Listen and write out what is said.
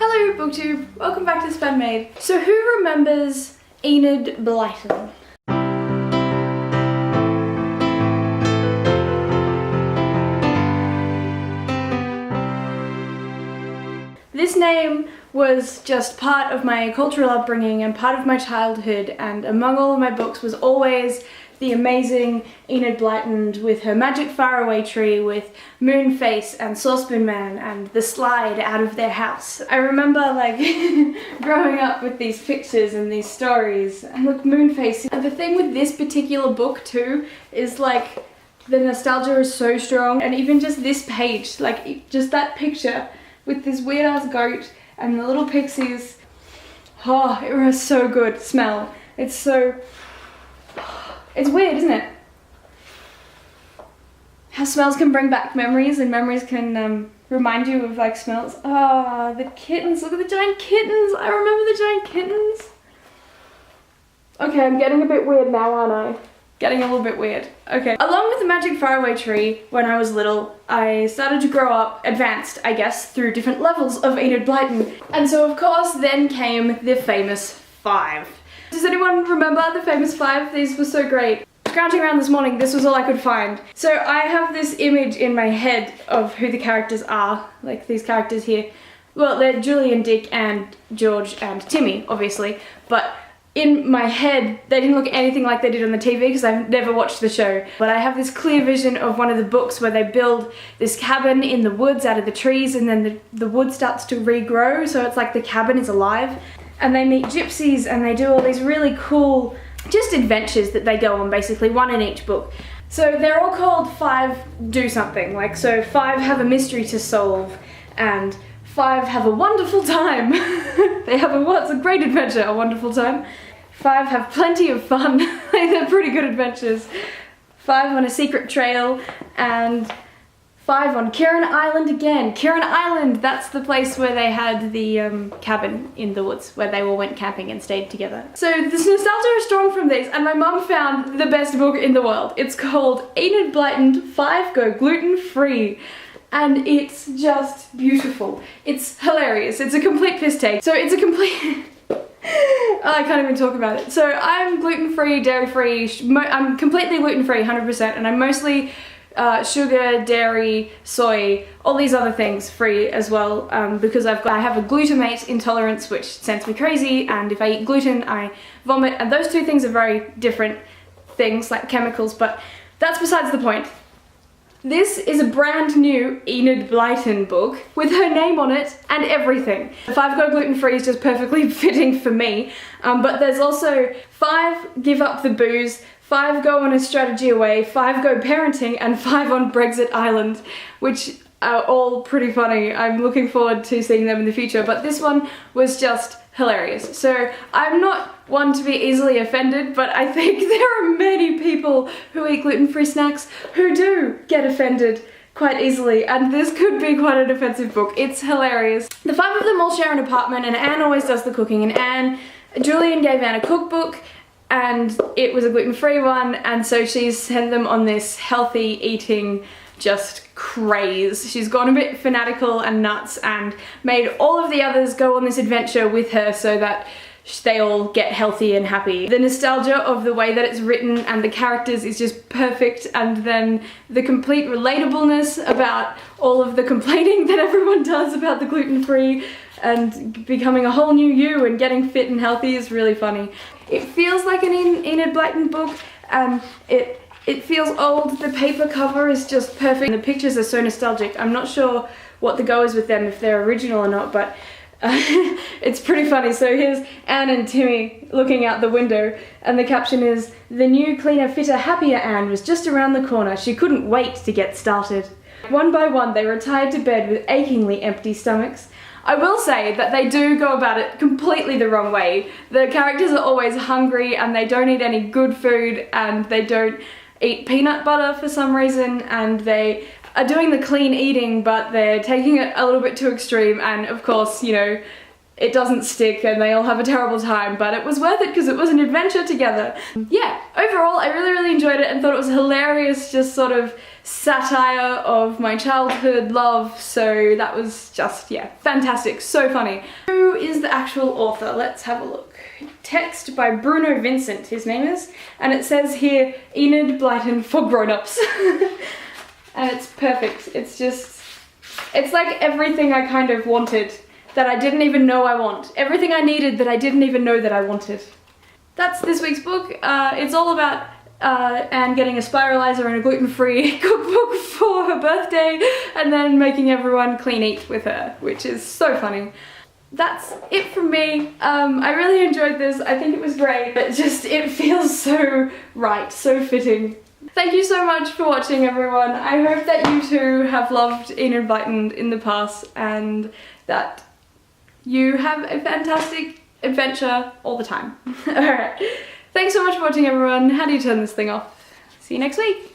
Hello BookTube, welcome back to Spanmade. So who remembers Enid Blyton? This name was just part of my cultural upbringing and part of my childhood, and among all of my books was always the amazing Enid Blyton with her magic faraway tree with Moonface and Saucepan Man and the slide out of their house. I remember like growing up with these pictures and these stories, and look, Moonface. And the thing with this particular book too is like the nostalgia is so strong, and even just this page, like just that picture with this weird ass goat and the little pixies. Oh, it was so good. Smell. It's so... It's weird, isn't it? How smells can bring back memories, and memories can remind you of like smells. Ah, the kittens. Look at the giant kittens. I remember the giant kittens. Okay, I'm getting a bit weird now, aren't I? Getting a little bit weird. Okay. Along with the magic faraway tree, when I was little, I started to grow up, advanced, I guess, through different levels of Enid Blyton. And so of course then came the famous 5. Does anyone remember the famous 5? These were so great. Scrounging around this morning, this was all I could find. So I have this image in my head of who the characters are, like these characters here. Well, they're Julian, Dick, and George, and Timmy, obviously, but in my head, they didn't look anything like they did on the TV because I've never watched the show. But I have this clear vision of one of the books where they build this cabin in the woods out of the trees, and then the wood starts to regrow, so it's like the cabin is alive. And they meet gypsies and they do all these really cool just adventures that they go on, basically, one in each book. So they're all called 5 do something, like, so 5 have a mystery to solve and 5 have a wonderful time. They have it's a great adventure, a wonderful time. 5 have plenty of fun. They're pretty good adventures. 5 on a secret trail, and 5 on Kieran Island again. Kieran Island, that's the place where they had the cabin in the woods where they all went camping and stayed together. So this nostalgia is strong from these, and my mum found the best book in the world. It's called Enid Blyton 5 Go Gluten Free. And it's just beautiful. It's hilarious. It's a complete piss take. So it's a complete... I can't even talk about it. So I'm gluten-free, dairy-free. I'm completely gluten-free, 100%, and I'm mostly sugar, dairy, soy, all these other things free as well, because I have a glutamate intolerance which sends me crazy, and if I eat gluten I vomit, and those two things are very different things, like chemicals, but that's besides the point. This is a brand new Enid Blyton book with her name on it and everything. 5 Go Gluten Free is just perfectly fitting for me, but there's also 5 Give Up the Booze, 5 Go on a Strategy Away, 5 Go Parenting, and 5 on Brexit Island, which are all pretty funny. I'm looking forward to seeing them in the future, but this one was just hilarious. So I'm not one to be easily offended, but I think there are many people who eat gluten-free snacks who do get offended quite easily, and this could be quite an offensive book. It's hilarious. The 5 of them all share an apartment, and Anne always does the cooking, and Julian gave Anne a cookbook, and it was a gluten-free one, and so she's sent them on this healthy eating just craze. She's gone a bit fanatical and nuts and made all of the others go on this adventure with her so that they all get healthy and happy. The nostalgia of the way that it's written and the characters is just perfect, and then the complete relatableness about all of the complaining that everyone does about the gluten-free and becoming a whole new you and getting fit and healthy is really funny. It feels like an Enid Blyton book, and it feels old. The paper cover is just perfect. The pictures are so nostalgic. I'm not sure what the go is with them, if they're original or not, but it's pretty funny. So here's Anne and Timmy looking out the window, and the caption is, "The new, cleaner, fitter, happier Anne was just around the corner. She couldn't wait to get started." One by one, they retired to bed with achingly empty stomachs. I will say that they do go about it completely the wrong way. The characters are always hungry, and they don't eat any good food, and they don't eat peanut butter for some reason, and they are doing the clean eating, but they're taking it a little bit too extreme, and of course, you know, it doesn't stick and they all have a terrible time, but it was worth it because it was an adventure together. Yeah, overall I really enjoyed it and thought it was hilarious, just sort of satire of my childhood love, so that was just, yeah, fantastic, so funny. Who is the actual author? Let's have a look. Text by Bruno Vincent, his name is, and it says here, Enid Blyton for grown-ups. And it's perfect. It's just, it's like everything I kind of wanted that I didn't even know I want. Everything I needed that I didn't even know that I wanted. That's this week's book. It's all about Anne getting a spiralizer and a gluten-free cookbook for her birthday and then making everyone clean eat with her, which is so funny. That's it from me. I really enjoyed this. I think it was great, but just it feels so right, so fitting. Thank you so much for watching, everyone. I hope that you too have loved Enid Blyton in the past and that you have a fantastic adventure all the time. Alright, thanks so much for watching, everyone. How do you turn this thing off? See you next week.